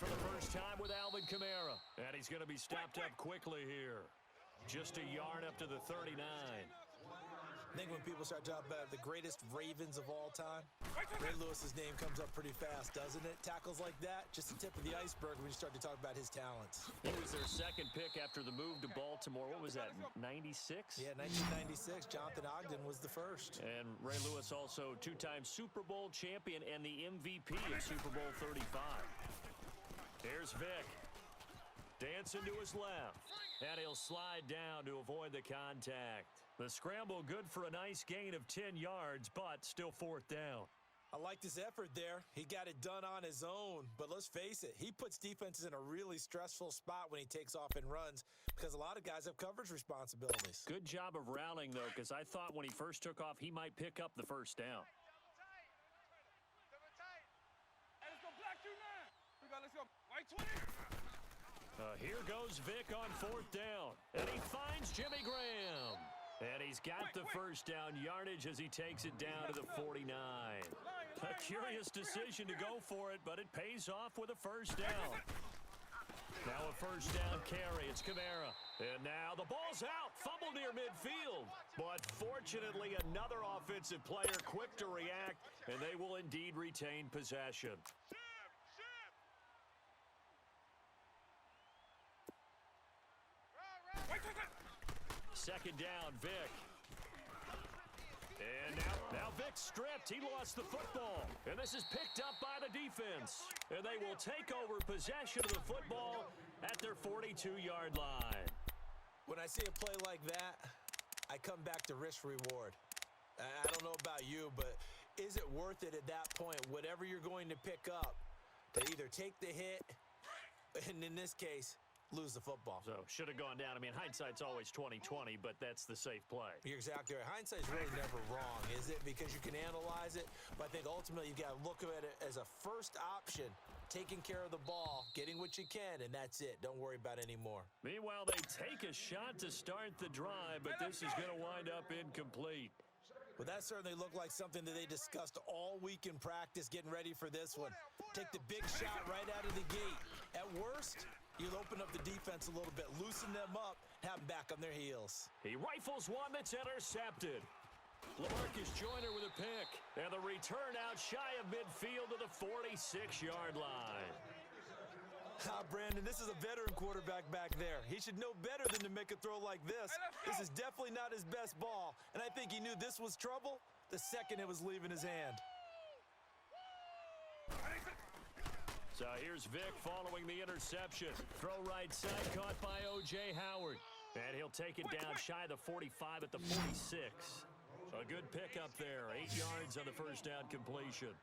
for the first time with Alvin Kamara. And he's going to be stopped up quickly here. Just a yard up to the 39. I think when people start talking about the greatest Ravens of all time, Ray Lewis's name comes up pretty fast, doesn't it? Tackles like that, just the tip of the iceberg when you start to talk about his talents. He was their second pick after the move to Baltimore. What was that, 96? Yeah, 1996. Jonathan Ogden was the first. And Ray Lewis also two-time Super Bowl champion and the MVP of Super Bowl 35. Here's Vic. Dancing to his left. And he'll slide down to avoid the contact. The scramble good for a nice gain of 10 yards, but still fourth down. I liked his effort there. He got it done on his own. But let's face it, he puts defenses in a really stressful spot when he takes off and runs because a lot of guys have coverage responsibilities. Good job of rallying, though, because I thought when he first took off, he might pick up the first down. Here goes Vic on fourth down. And he finds Jimmy Graham. And he's got the first down yardage as he takes it down to the 49. A curious decision to go for it, but it pays off with a first down. Now a first down carry. It's Kamara. And now the ball's out. Fumble near midfield. But fortunately, another offensive player quick to react, and they will indeed retain possession. Second down, Vic. And now Vic's stripped. He lost the football. And this is picked up by the defense. And they will take over possession of the football at their 42-yard line. When I see a play like that, I come back to risk reward. I don't know about you, but is it worth it at that point, whatever you're going to pick up, to either take the hit, and in this case, lose the football? So, should have gone down. I mean, hindsight's always 20/20, but that's the safe play. You're exactly right. Hindsight's really never wrong, is it? Because you can analyze it, but I think ultimately you've got to look at it as a first option, taking care of the ball, getting what you can, and that's it. Don't worry about any more. Meanwhile, they take a shot to start the drive, but this is going to wind up incomplete. Well, that certainly looked like something that they discussed all week in practice, getting ready for this one. Take the big shot right out of the gate. At worst, you'll open up the defense a little bit, loosen them up, have them back on their heels. He rifles one that's intercepted. LaMarcus Joyner with a pick. And the return out shy of midfield to the 46-yard line. Brandon, this is a veteran quarterback back there. He should know better than to make a throw like this. This is definitely not his best ball, and I think he knew this was trouble the second it was leaving his hand. So here's Vic following the interception. Throw right side caught by O.J. Howard. And he'll take it down shy of the 45 at the 46. So a good pickup there. 8 yards on the first down completion.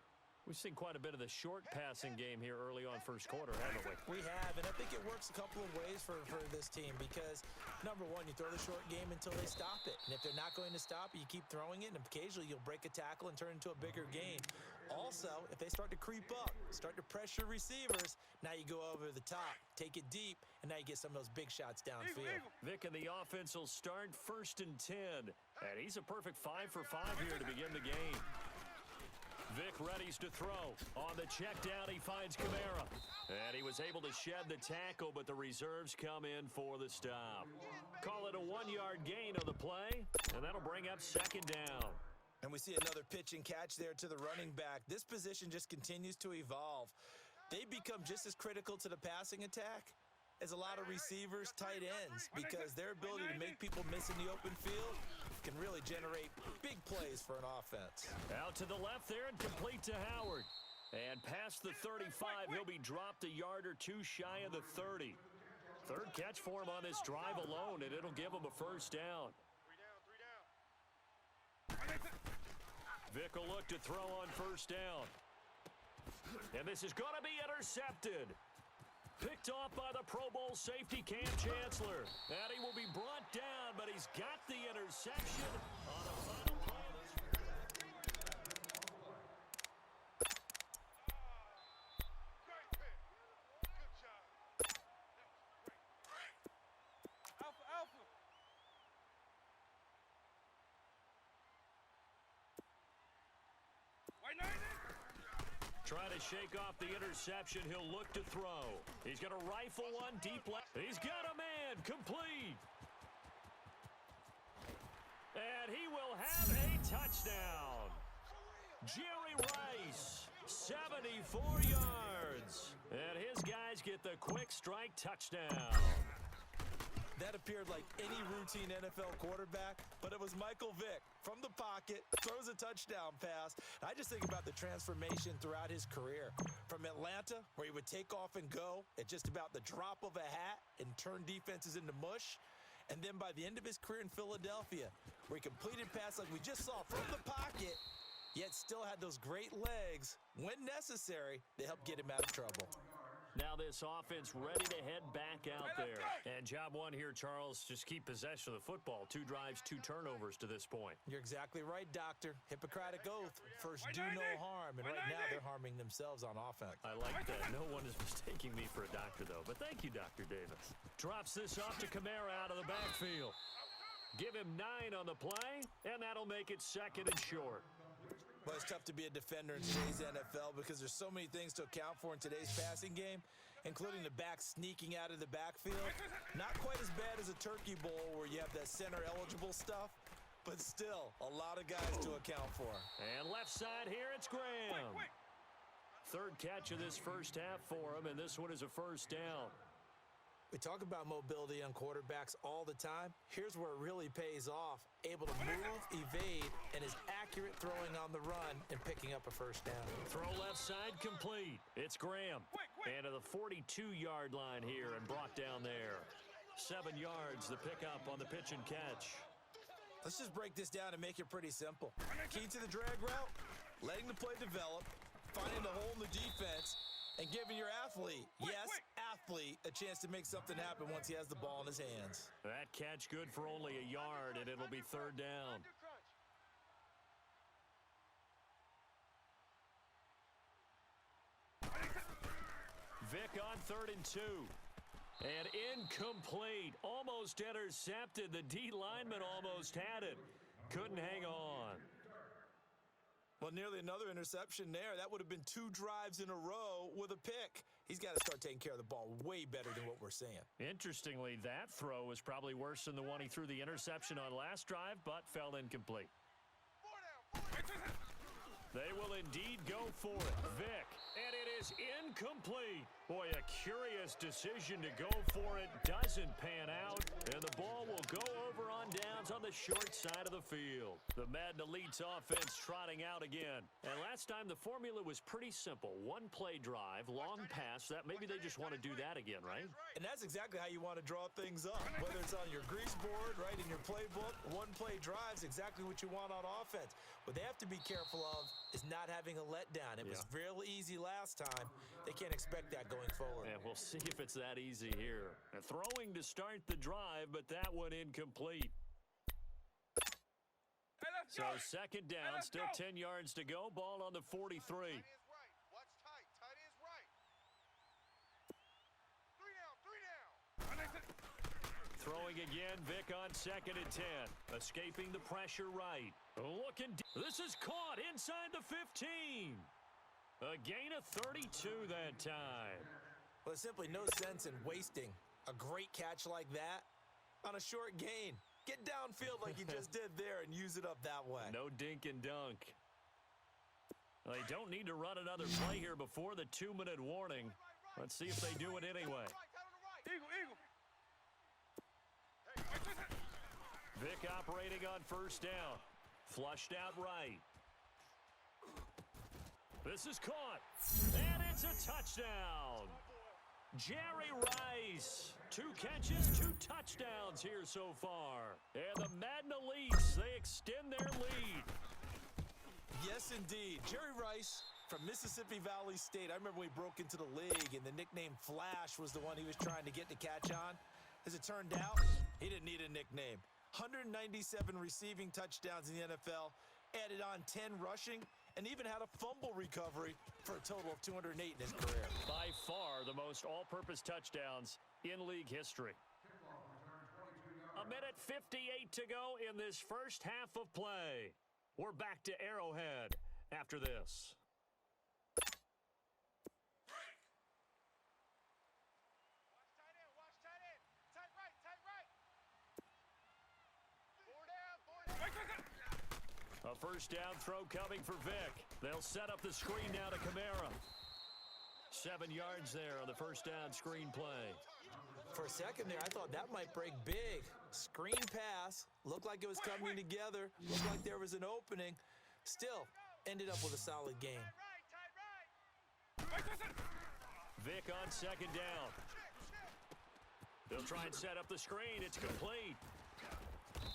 We've seen quite a bit of the short passing game here early on first quarter, haven't we? We have, and I think it works a couple of ways for this team because, number one, you throw the short game until they stop it. And if they're not going to stop it, you keep throwing it, and occasionally you'll break a tackle and turn it into a bigger game. Also, if they start to creep up, start to pressure receivers, now you go over the top, take it deep, and now you get some of those big shots downfield. Vic and the offense will start 1st and 10. And he's a perfect 5 for 5 here to begin the game. Vic readies to throw. On the check down, he finds Kamara. And he was able to shed the tackle, but the reserves come in for the stop. Call it a 1-yard gain on the play, and that'll bring up second down. And we see another pitch and catch there to the running back. This position just continues to evolve. They become just as critical to the passing attack as a lot of receivers, tight ends, because their ability to make people miss in the open field can really generate big plays for an offense. Out to the left there and complete to Howard. And past the 35, he'll be dropped a yard or two shy of the 30. Third catch for him on this drive alone, and it'll give him a first down. Vic will look to throw on first down. And this is going to be intercepted. Picked off by the Pro Bowl safety Cam Chancellor. And he will be brought down, but he's got the interception on the final play of this. Alpha, alpha. White 90. Trying to shake off the interception. He'll look to throw. He's going to rifle one deep left. He's got a man. Complete. And he will have a touchdown. Jerry Rice, 74 yards. And his guys get the quick strike touchdown. That appeared like any routine NFL quarterback, but it was Michael Vick from the pocket, throws a touchdown pass. And I just think about the transformation throughout his career. From Atlanta, where he would take off and go at just about the drop of a hat and turn defenses into mush. And then by the end of his career in Philadelphia, where he completed passes like we just saw from the pocket, yet still had those great legs, when necessary, to help get him out of trouble. Now this offense ready to head back out there. And job one here, Charles, just keep possession of the football. 2 drives, 2 turnovers to this point. You're exactly right, Doctor. Hippocratic oath. First, do no harm. And right now, they're harming themselves on offense. I like that. No one is mistaking me for a doctor, though. But thank you, Dr. Davis. Drops this off to Kamara out of the backfield. Give him 9 on the play, and that'll make it 2nd and short. Well, it's tough to be a defender in today's NFL because there's so many things to account for in today's passing game, including the back sneaking out of the backfield. Not quite as bad as a turkey bowl where you have that center-eligible stuff, but still a lot of guys to account for. And left side here, it's Graham. 3rd catch of this first half for him, and this one is a first down. We talk about mobility on quarterbacks all the time. Here's where it really pays off. Able to move, evade, and is accurate throwing on the run and picking up a first down. Throw left side complete. It's Graham. And to the 42-yard line here and brought down there. 7 yards, the pickup on the pitch and catch. Let's just break this down and make it pretty simple. Key to the drag route, letting the play develop, finding the hole in the defense, and giving your athlete, yes, athlete, a chance to make something happen once he has the ball in his hands. That catch good for only a yard, and it'll be 3rd down. Vick on 3rd and 2. And incomplete. Almost intercepted. The D lineman almost had it. Couldn't hang on. Well, nearly another interception there. That would have been 2 drives in a row with a pick. He's got to start taking care of the ball way better than what we're seeing. Interestingly, that throw was probably worse than the one he threw the interception on last drive, but fell incomplete. They will indeed go for it. Vick, and it is incomplete. Boy, a curious decision to go for it. Doesn't pan out, and the ball will go over on downs on the short side of the field. The Madden Elite's offense trotting out again. And last time, the formula was pretty simple. 1 play drive, long pass. That maybe they just want to do that again, right? And that's exactly how you want to draw things up. Whether it's on your grease board, right, in your playbook, 1 play drive is exactly what you want on offense. What they have to be careful of is not having a letdown. It was real easy last time. They can't expect that going forward. And we'll see if it's that easy here. And throwing to start the drive, but that one incomplete. So 2nd down, still 10 yards to go. Ball on the 43. Throwing again, Vick on 2nd and 10. Escaping the pressure right. Looking, this is caught inside the 15. A gain of 32 that time. Well, there's simply no sense in wasting a great catch like that on a short gain. Get downfield like you just did there and use it up that way. No dink and dunk. Well, they don't need to run another play here before the 2-minute warning. Let's see if they do it anyway. Vick operating on 1st down. Flushed out right. This is caught. And it's a touchdown. Jerry Rice. 2 catches, 2 touchdowns here so far. And the Madden Elites, they extend their lead. Yes, indeed. Jerry Rice from Mississippi Valley State. I remember when he broke into the league, and the nickname Flash was the one he was trying to get the catch on. As it turned out, he didn't need a nickname. 197 receiving touchdowns in the NFL, added on 10 rushing, and even had a fumble recovery for a total of 208 in his career. By far the most all-purpose touchdowns in league history. 1:58 to go in this first half of play. We're back to Arrowhead after this. first down throw coming for Vic. They'll set up the screen now to Kamara. 7 yards there on the first down screen play. For a second there, I thought that might break big. Screen pass. Looked like it was coming together. Looked like there was an opening. Still, ended up with a solid game. Vic on second down. They'll try and set up the screen. It's complete.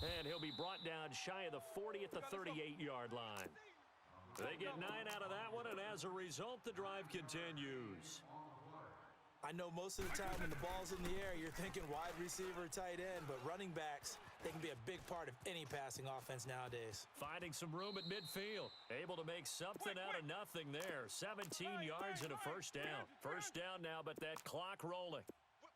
And he'll be brought down shy of the 40 at the 38-yard line. They get 9 out of that one, and as a result, the drive continues. I know most of the time when the ball's in the air, you're thinking wide receiver, tight end, but running backs, they can be a big part of any passing offense nowadays. Finding some room at midfield. Able to make something out of nothing there. 17 yards and a first down. First down now, but that clock rolling.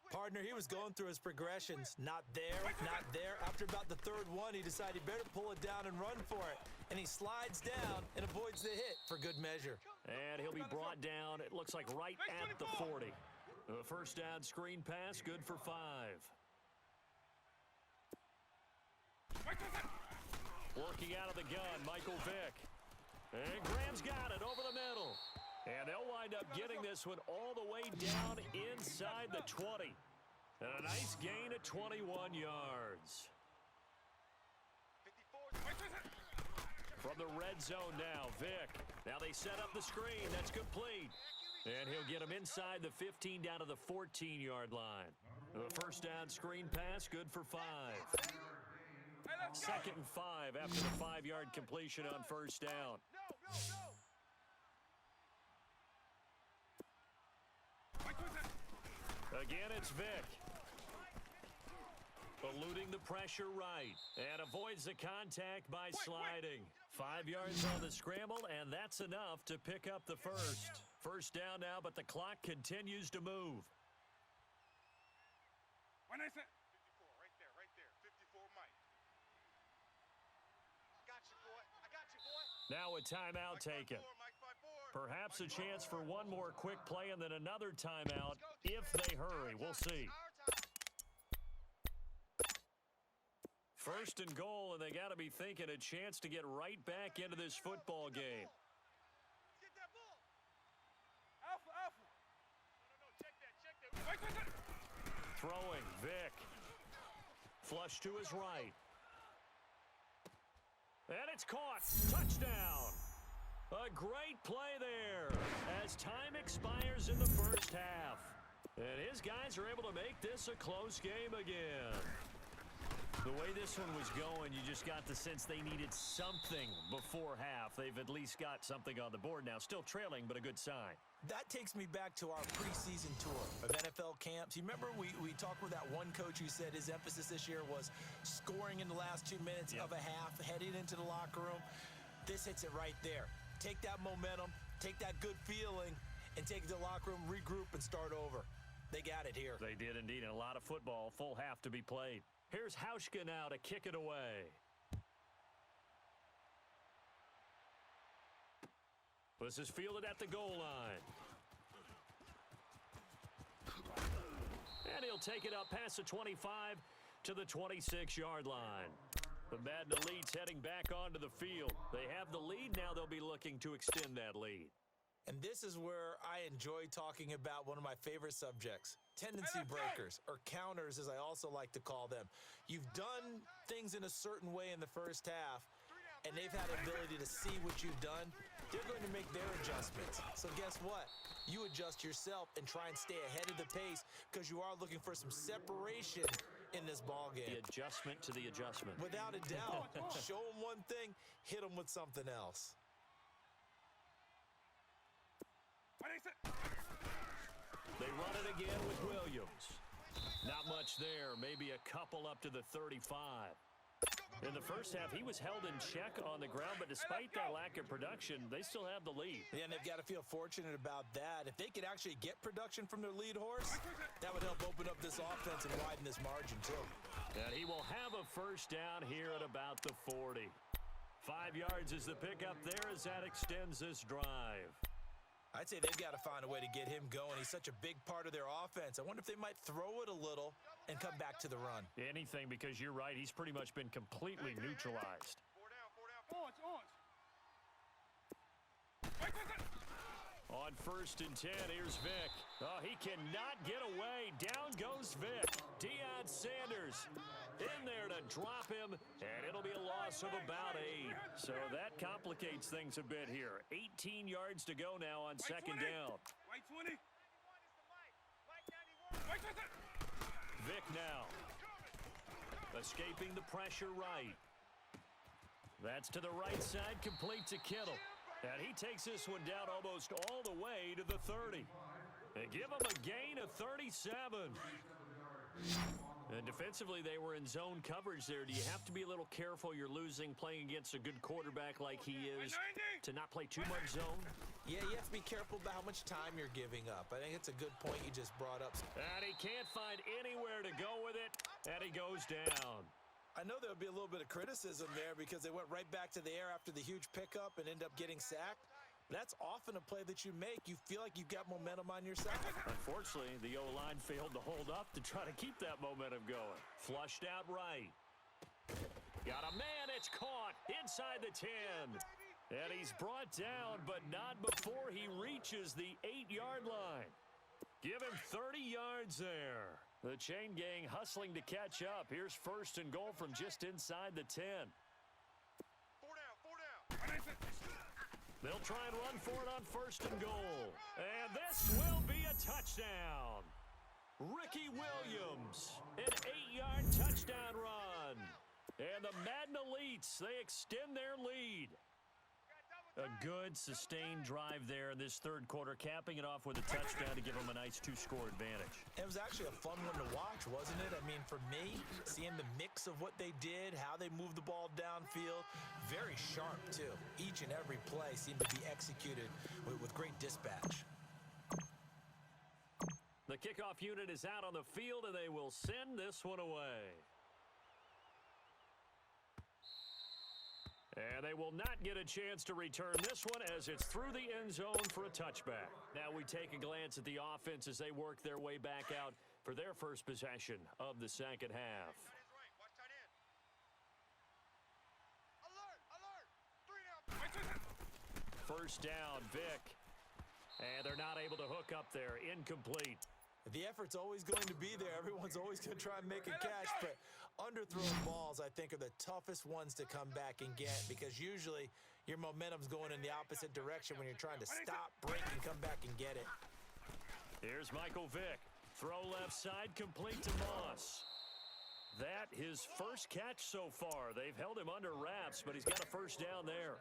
Partner, he was going through his progressions. Not there, not there. After about the third one, he decided he better pull it down and run for it. And he slides down and avoids the hit for good measure. And he'll be brought down, it looks like right at the 40. The first down screen pass, good for 5. Working out of the gun, Michael Vick. And Graham's got it over the middle. And they'll wind up getting this one all the way down inside the 20. And a nice gain of 21 yards. From the red zone now, Vick. Now they set up the screen. That's complete. And he'll get him inside the 15 down to the 14-yard line. The first down screen pass, good for 5. Second and 5 after the 5-yard completion on first down. Again, it's Vick. Eluding the pressure right. And avoids the contact by sliding. 5 yards on the scramble, and that's enough to pick up the first. First down now, but the clock continues to move. When I said 54, right there, 54, Mike. Got you, boy. I got you, boy. Now a timeout taken. Perhaps a chance for one more quick play and then another timeout if they hurry. We'll see. First and goal, and they got to be thinking a chance to get right back into this football game. Get that ball. Alpha. No, check that. Throwing, Vick. Flush to his right. And it's caught. Touchdown. A great play there as time expires in the first half. And his guys are able to make this a close game again. The way this one was going, you just got the sense they needed something before half. They've at least got something on the board now. Still trailing, but a good sign. That takes me back to our preseason tour of NFL camps. You remember we talked with that one coach who said his emphasis this year was scoring in the last 2 minutes of a half, heading into the locker room. This hits it right there. Take that momentum, take that good feeling, and take it to the locker room, regroup, and start over. They got it here. They did indeed, and a lot of football, full half to be played. Here's Hauschka now to kick it away. This is fielded at the goal line. And he'll take it up past the 25 to the 26-yard line. The Madden Elite's heading back onto the field. They have the lead. Now they'll be looking to extend that lead. And this is where I enjoy talking about one of my favorite subjects, tendency breakers, or counters as I also like to call them. You've done things in a certain way in the first half, and they've had the ability to see what you've done. They're going to make their adjustments. So guess what? You adjust yourself and try and stay ahead of the pace because you are looking for some separation in this ball game. The adjustment to the adjustment. Without a doubt. Show them one thing, hit them with something else. They run it again with Williams. Not much there, maybe a couple up to the 35. In the first half, he was held in check on the ground, but despite that lack of production, they still have the lead. Yeah, and they've got to feel fortunate about that. If they could actually get production from their lead horse, that would help open up this offense and widen this margin, too. And he will have a first down here at about the 40. 5 yards is the pickup there as that extends this drive. I'd say they've got to find a way to get him going. He's such a big part of their offense. I wonder if they might throw it a little and come back to the run. Anything, because you're right. He's pretty much been completely neutralized. 4 down. On 1st and 10, here's Vic. Oh, he cannot get away. Down goes Vic. Deion Sanders in there to drop him, and it'll be a loss of about 8. So that complicates things a bit here. 18 yards to go now on 2nd down. White 20. Vic now. Escaping the pressure right. That's to the right side, complete to Kittle. And he takes this one down almost all the way to the 30. They give him a gain of 37. And defensively, they were in zone coverage there. Do you have to be a little careful? You're losing playing against a good quarterback like he is to not play too much zone? Yeah, you have to be careful about how much time you're giving up. I think it's a good point you just brought up. And he can't find anywhere to go with it, and he goes down. I know there would be a little bit of criticism there because they went right back to the air after the huge pickup and end up getting sacked. That's often a play that you make. You feel like you've got momentum on your side. Unfortunately, the O-line failed to hold up to try to keep that momentum going. Flushed out right. Got a man, it's caught inside the 10. And he's brought down, but not before he reaches the 8-yard line. Give him 30 yards there. The chain gang hustling to catch up. Here's 1st and goal from just inside the 10. 4 down. They'll try and run for it on 1st and goal. And this will be a touchdown. Ricky Williams, an 8-yard touchdown run. And the Madden Elites, they extend their lead. A good, sustained drive there in this 3rd quarter, capping it off with a touchdown to give them a nice 2-score advantage. It was actually a fun one to watch, wasn't it? I mean, for me, seeing the mix of what they did, how they moved the ball downfield, very sharp, too. Each and every play seemed to be executed with great dispatch. The kickoff unit is out on the field, and they will send this one away. And they will not get a chance to return this one as it's through the end zone for a touchback. Now we take a glance at the offense as they work their way back out for their first possession of the 2nd half. Watch tight end. Alert. 3 down. 1st down, Vic. And they're not able to hook up there. Incomplete. The effort's always going to be there. Everyone's always going to try and make a catch, but underthrown balls, I think, are the toughest ones to come back and get because usually your momentum's going in the opposite direction when you're trying to stop, break, and come back and get it. Here's Michael Vick. Throw left side, complete to Moss. That his first catch so far. They've held him under wraps, but he's got a 1st down there.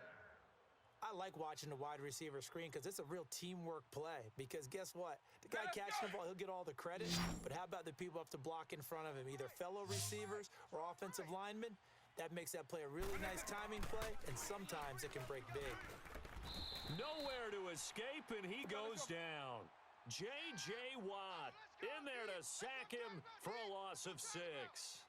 I like watching the wide receiver screen because it's a real teamwork play. Because guess what? The guy catching the ball, he'll get all the credit. But how about the people have to block in front of him, either fellow receivers or offensive linemen? That makes that play a really nice timing play, and sometimes it can break big. Nowhere to escape, and he goes down. J.J. Watt in there to sack him for a loss of 6.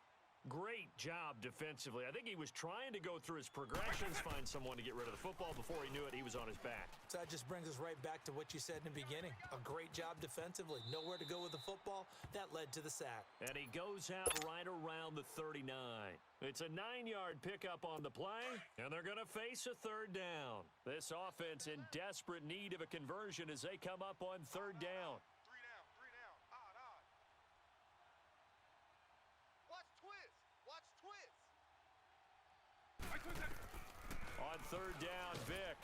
Great job defensively. I think he was trying to go through his progressions, find someone to get rid of the football. Before he knew it, he was on his back. So that just brings us right back to what you said in the beginning. A great job defensively. Nowhere to go with the football. That led to the sack. And he goes out right around the 39. It's a 9-yard pickup on the play, and they're going to face a 3rd down. This offense in desperate need of a conversion as they come up on 3rd down. 3 down. Odd. Watch twist. On 3rd down, Vic.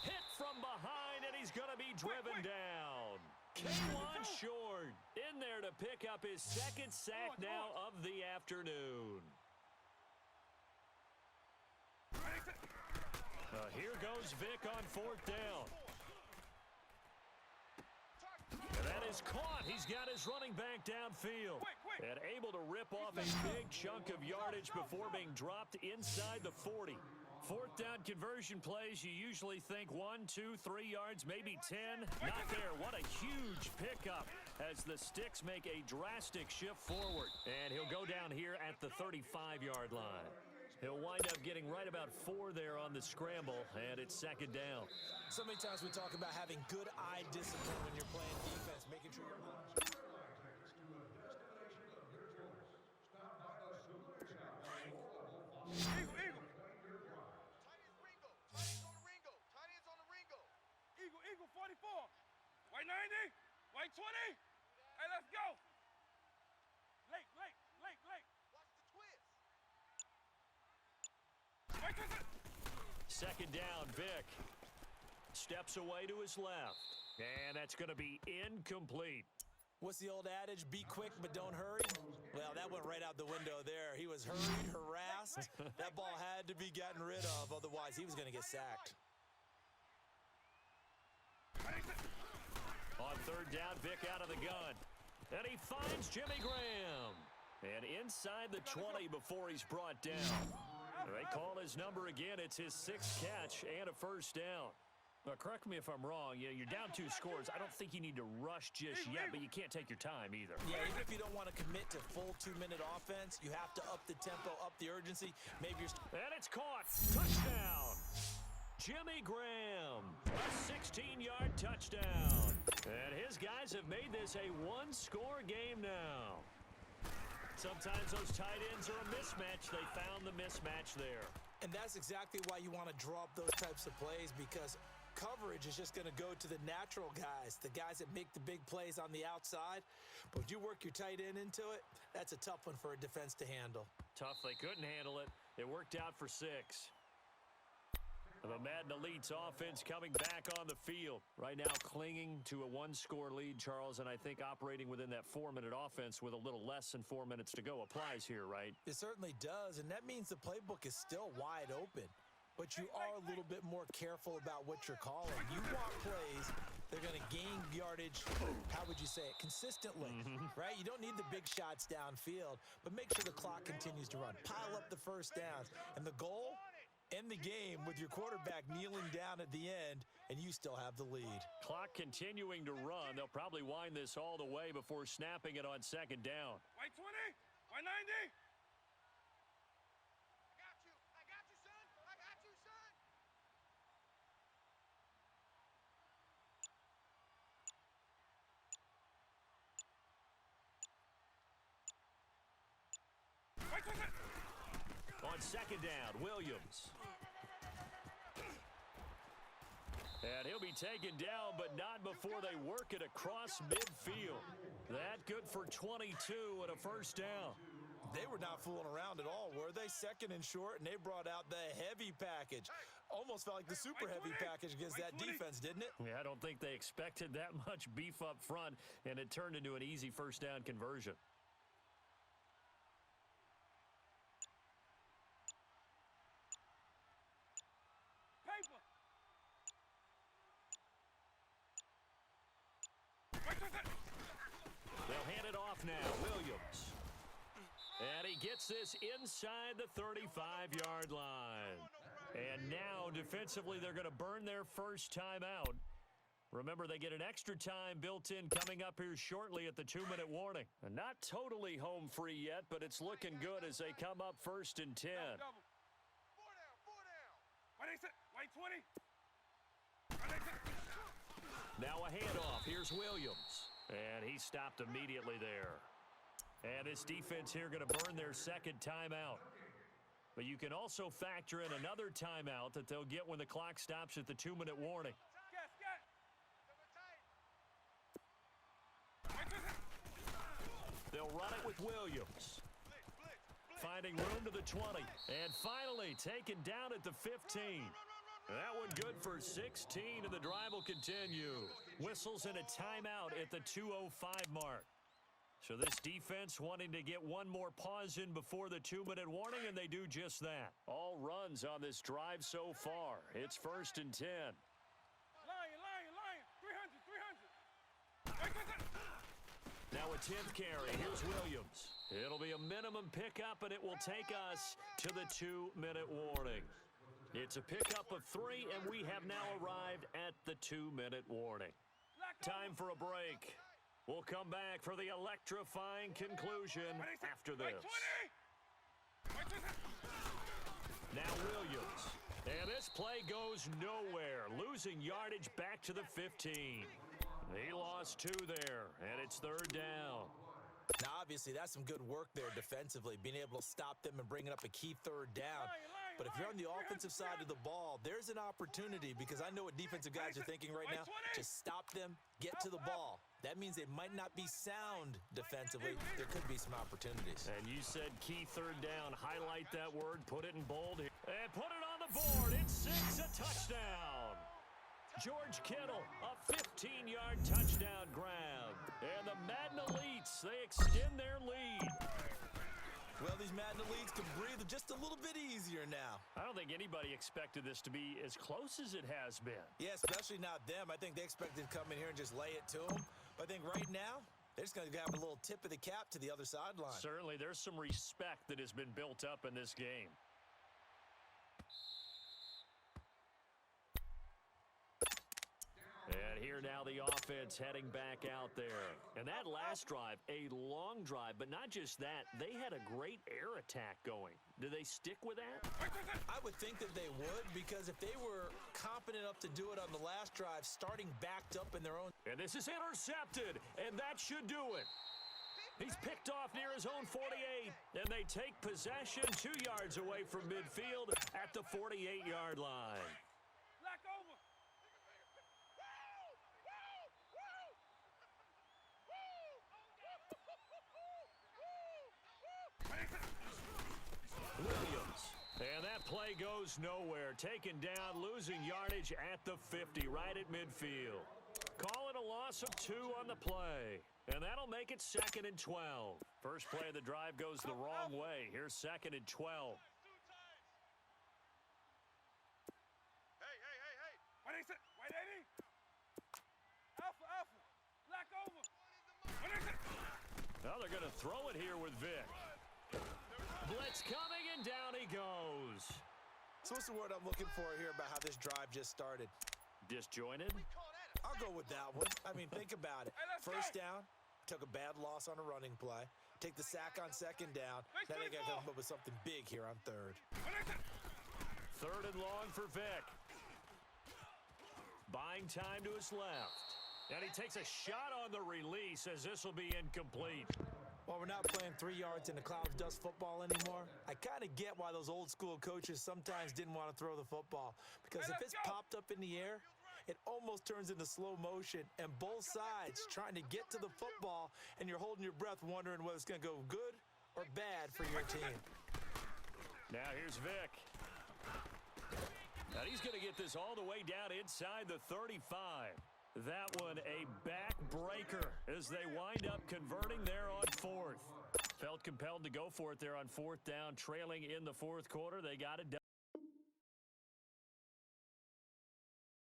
Hit from behind, and he's going to be driven down. K'Wan Short in there to pick up his 2nd sack now of the afternoon. Here goes Vic on 4th down. And that is caught. He's got his running back downfield. And able to rip off a big chunk of yardage before being dropped inside the 40. 4th down conversion plays, you usually think 1, 2, 3 yards, maybe 10. Not there. What a huge pickup as the Sticks make a drastic shift forward. And he'll go down here at the 35-yard line. He'll wind up getting right about 4 there on the scramble, and it's 2nd down. So many times we talk about having good eye discipline when you're playing defense, making sure you're watching. Tight ends on the Ringo. 190. White 20. Hey, let's go. Late. Watch the twist. White 20. Second down, Vic. Steps away to his left. And that's going to be incomplete. What's the old adage? Be quick, but don't hurry. Well, that went right out the window there. He was hurried, harassed. That ball had to be gotten rid of, otherwise he was going to get sacked. On third down, Vic out of the gun. And he finds Jimmy Graham. And inside the 20 before he's brought down. They call his number again. It's his 6th catch and a first down. Now, correct me if I'm wrong. You're down 2 scores. I don't think you need to rush just yet, but you can't take your time either. Yeah, even if you don't want to commit to full 2-minute offense, you have to up the tempo, up the urgency. Maybe you're... And it's caught. Touchdown. Jimmy Graham. A 16-yard touchdown. And his guys have made this a 1-score game now. Sometimes those tight ends are a mismatch. They found the mismatch there. And that's exactly why you want to draw up those types of plays, because coverage is just going to go to the natural guys, the guys that make the big plays on the outside. But when you work your tight end into it, that's a tough one for a defense to handle. Tough. They couldn't handle it. It worked out for 6. The Madden Elite's offense coming back on the field. Right now clinging to a 1-score lead, Charles, and I think operating within that 4-minute offense with a little less than 4 minutes to go applies here, right? It certainly does, and that means the playbook is still wide open. But you are a little bit more careful about what you're calling. You want plays, they're going to gain yardage, how would you say it, consistently, right? You don't need the big shots downfield, but make sure the clock continues to run. Pile up the first downs, and the goal? End the game with your quarterback kneeling down at the end, and you still have the lead. Clock continuing to run. They'll probably wind this all the way before snapping it on second down. White 20. 190. I got you, son. I got you, son. White 20. On second down, Williams. And he'll be taken down, but not before they work it across midfield. That good for 22 and a first down. They were not fooling around at all, were they? Second and short, and they brought out the heavy package. Almost felt like the super heavy package against that defense, didn't it? Yeah, I don't think they expected that much beef up front, and it turned into an easy first down conversion. They'll hand it off now, Williams. And he gets this inside the 35-yard line. And now, defensively, they're going to burn their first timeout. Remember, they get an extra time built in coming up here shortly at the 2-minute warning. And not totally home free yet, but it's looking good as they come up 1st and 10. 4 down. White 20. Now a handoff. Here's Williams. And he stopped immediately there. And this defense here going to burn their second timeout. But you can also factor in another timeout that they'll get when the clock stops at the 2-minute warning. They'll run it with Williams. Finding room to the 20. And finally taken down at the 15. That one good for 16, and the drive will continue. Whistles in a timeout at the 2:05 mark. So this defense wanting to get one more pause in before the 2-minute warning, and they do just that. All runs on this drive so far. It's 1st and 10. Lion. 300. Now a 10th carry. Here's Williams. It'll be a minimum pickup, and it will take us to the 2-minute warning. It's a pickup of 3, and we have now arrived at the 2-minute warning. Time for a break. We'll come back for the electrifying conclusion after this. Now Williams. And this play goes nowhere. Losing yardage back to the 15. He lost 2 there, and it's 3rd down. Now, obviously, that's some good work there defensively, being able to stop them and bringing up a key 3rd down. But if you're on the offensive side of the ball, there's an opportunity because I know what defensive guys are thinking right now. Just stop them, get to the ball. That means they might not be sound defensively. There could be some opportunities. And you said key third down. Highlight that word, put it in bold here. And put it on the board. It's 6, a touchdown. George Kittle, a 15-yard touchdown grab. And the Madden Elites, they extend their lead. Well, these Madden Elites can breathe just a little bit easier now. I don't think anybody expected this to be as close as it has been. Yeah, especially not them. I think they expected to come in here and just lay it to them. But I think right now, they're just going to have a little tip of the cap to the other sideline. Certainly, there's some respect that has been built up in this game. And here now the offense heading back out there. And that last drive, a long drive, but not just that. They had a great air attack going. Do they stick with that? I would think that they would, because if they were competent enough to do it on the last drive, starting backed up in their own... And this is intercepted, and that should do it. He's picked off near his own 48, and they take possession 2 yards away from midfield at the 48-yard line. Black over. Williams. And that play goes nowhere. Taken down, losing yardage at the 50, right at midfield. Call it a loss of 2 on the play. And that'll make it 2nd and 12. First play of the drive goes the wrong way. Here's 2nd and 12. Hey. What is it? Wait, 80. Alpha. Black over. What is it? Now they're going to throw it here with Vic. Blitz coming, and down he goes. So what's the word I'm looking for here about how this drive just started? Disjointed? I'll go with that one. I mean, think about it. First down, took a bad loss on a running play. Take the sack on 2nd down. Now they got to come up with something big here on 3rd. 3rd and long for Vic. Buying time to his left. And he takes a shot on the release as this will be incomplete. Well, we're not playing 3 yards in the cloud of dust football anymore. I kind of get why those old school coaches sometimes didn't want to throw the football. Because if it's popped up in the air, it almost turns into slow motion. And both sides trying to get to the football, and you're holding your breath wondering whether it's going to go good or bad for your team. Now here's Vic. Now he's going to get this all the way down inside the 35. That one a backbreaker as they wind up converting there on 4th. Felt compelled to go for it there on 4th down, trailing in the 4th quarter. They got it done.